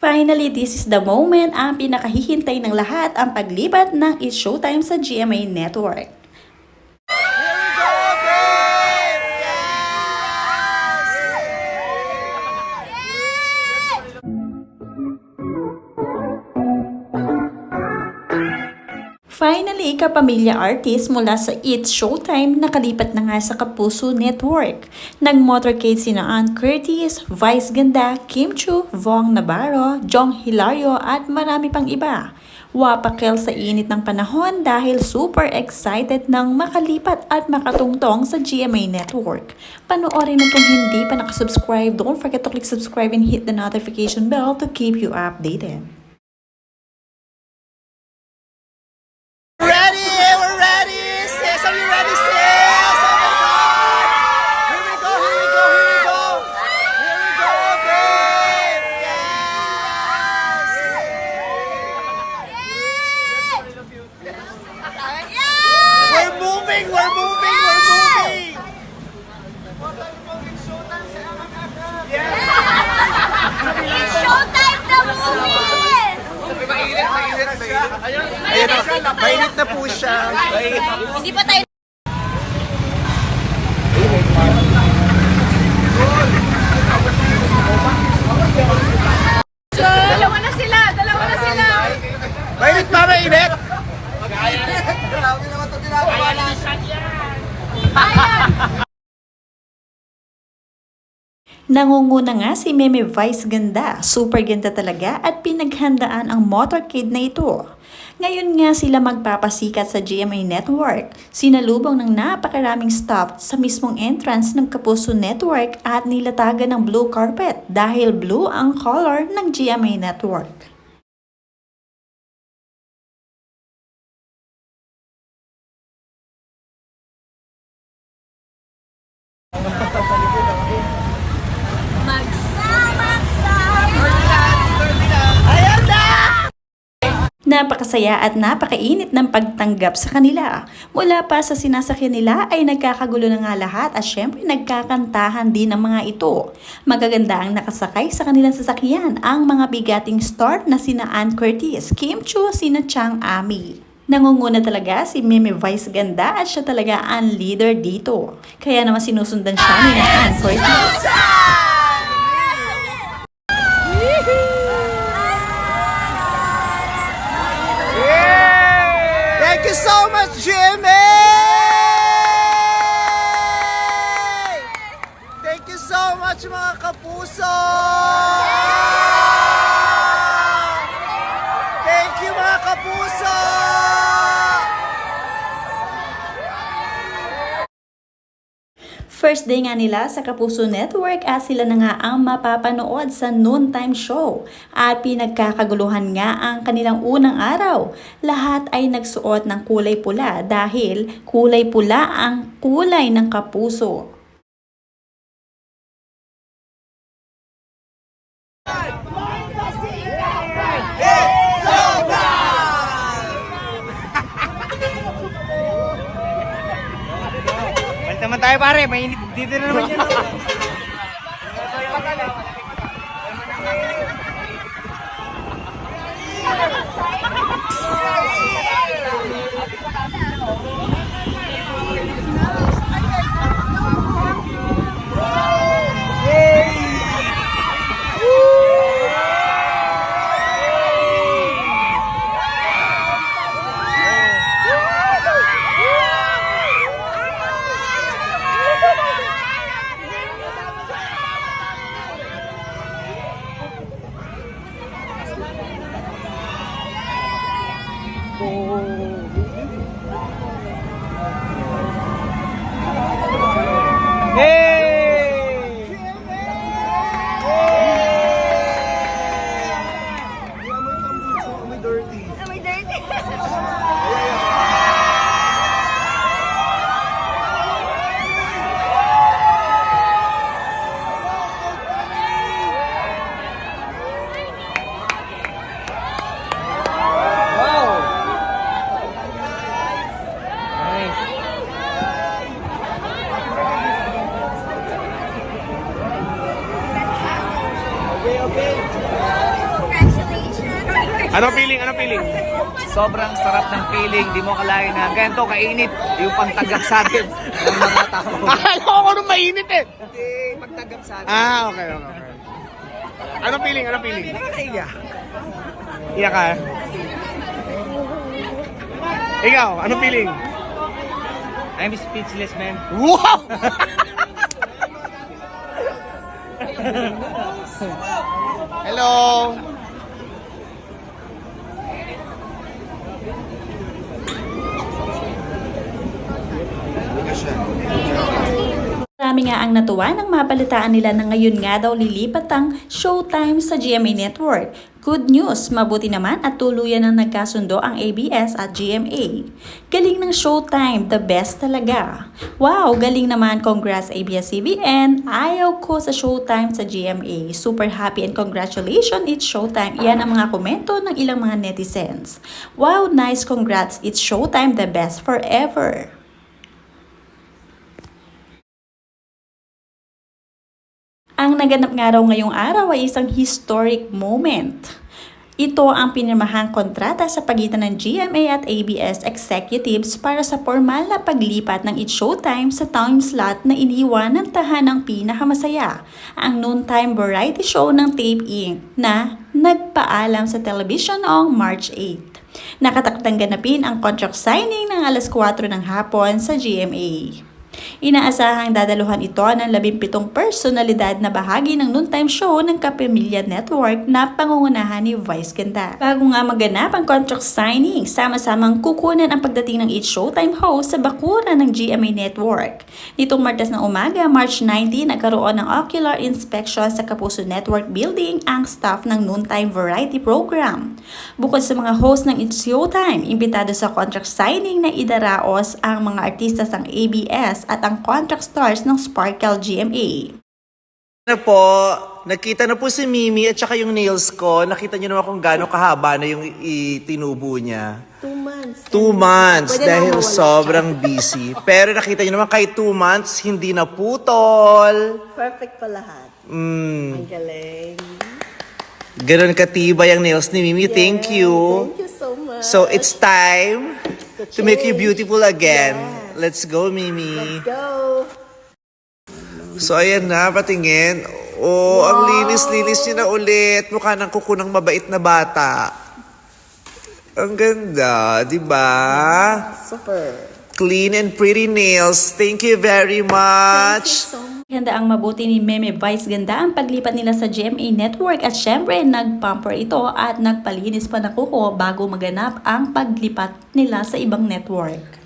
Finally, this is the moment ang pinakahihintay ng lahat ang paglipat ng It's Showtime sa GMA Network. Finally, kapamilya artist mula sa It's Showtime nakalipat na nga sa Kapuso Network. Nag-motorcade sina Ann Curtis, Vice Ganda, Kim Chu, Vong Navarro, Jong Hilario at marami pang iba. Wapakel sa init ng panahon dahil super excited nang makalipat at makatungtong sa GMA Network. Panoorin mo kung hindi pa nakasubscribe, don't forget to click subscribe and hit the notification bell to keep you updated. We're moving! It's Showtime the movie! Mainit na po siya. Hindi pa tayo... Dalawa na sila! Mainit pa, mainit! Nangunguna nga si Meme Vice Ganda, super ganda talaga at pinaghandaan ang motorcade na ito. Ngayon nga sila magpapasikat sa GMA Network, sinalubong ng napakaraming staff sa mismong entrance ng Kapuso Network at nilatagan ng blue carpet dahil blue ang color ng GMA Network. Napakasaya at napakainit ng pagtanggap sa kanila. Mula pa sa sinasakyan nila ay nagkakagulo na nga lahat at syempre nagkakantahan din ang mga ito. Magaganda ang nakasakay sa kanilang sasakyan ang mga bigating star na sina Ann Curtis, Kim Chu, sina Chang Ami. Nangunguna talaga si Meme Vice Ganda at siya talaga ang leader dito. Kaya naman sinusundan siya ni Ann Curtis. Thank you so much, Jimmy! Thank you so much, mga kapuso! Thank you, mga kapuso! First day nga nila sa Kapuso Network at sila na nga ang mapapanood sa noontime show. At pinagkakaguluhan nga ang kanilang unang araw. Lahat ay nagsuot ng kulay pula dahil kulay pula ang kulay ng Kapuso. Naman tayo pare, mainit dito na naman yan. Anong feeling? Anong feeling? Sobrang sarap ng feeling. Di mo kalain na ganito kainit yung pagtagap sa atin ng mga tao. Akala ko nung mainit eh. Hindi, pagtagap sa atin. Okay. Anong feeling? Anong feeling? Nakakaiya. Iyak ka. Ikaw, anong feeling? I'm speechless, man. Wow! Hello! Marami nga ang natuwa nang mabalitaan nila na ngayon nga daw lilipat ang Showtime sa GMA Network. Good news, mabuti naman at tuluyan ang nagkasundo ang ABS at GMA. Galing ng Showtime, the best talaga. Wow, galing naman, congrats ABS-CBN. Ayaw ko sa Showtime sa GMA. Super happy and congratulations, it's Showtime. Yan ang mga komento ng ilang mga netizens. Wow, nice, congrats, it's Showtime, the best forever. Ang naganap nga raw ngayong araw ay isang historic moment. Ito ang pinirmahang kontrata sa pagitan ng GMA at ABS executives para sa formal na paglipat ng It's Showtime sa time slot na iniwan ng tahanang pinakamasaya, ang noontime variety show ng Tape Inc. na nagpaalam sa television noong March 8. Nakatakdang ganapin ang contract signing ng alas 4 ng hapon sa GMA. Inaasahang dadaluhan ito ng 17 personalidad na bahagi ng noontime show ng Kapamilya Network na pangungunahan ni Vice Ganda. Bago nga maganap ang contract signing, sama-samang kukunan ang pagdating ng It's Showtime host sa bakuran ng GMA Network. Nitong Martes na umaga, March 19, nagkaroon ng ocular inspection sa Kapuso Network Building ang staff ng noontime variety program. Bukod sa mga host ng It's Showtime, imbitado sa contract signing na idaraos ang mga artista ng ABS at ang contract stars ng Sparkle GMA. Na po, nakita na po si Mimi at saka yung nails ko. Nakita niyo naman kung gaano kahaba na yung itinubo niya. 2 months. 2 months Pwede dahil na mawala. sobrang busy. Pero nakita niyo naman kahit 2 months, hindi na putol. Perfect pa lahat. Mm, Ang galing. ganun katibay ang nails ni Mimi. Thank you. Thank you so much. So it's time to make you change. beautiful again. Yes. Let's go, Mimi. Let's go. So ayan na, patingin. Oh, ang linis-linis niya na ulit. Mukha ng kuko ng mabait na bata. Ang ganda, di ba? Super. Clean and pretty nails. Thank you very much. Ganda ang mabuti ni Meme Vice Ganda ang paglipat nila sa GMA Network at syempre nagpamper ito at nagpalinis pa ng kuko bago maganap ang paglipat nila sa ibang network.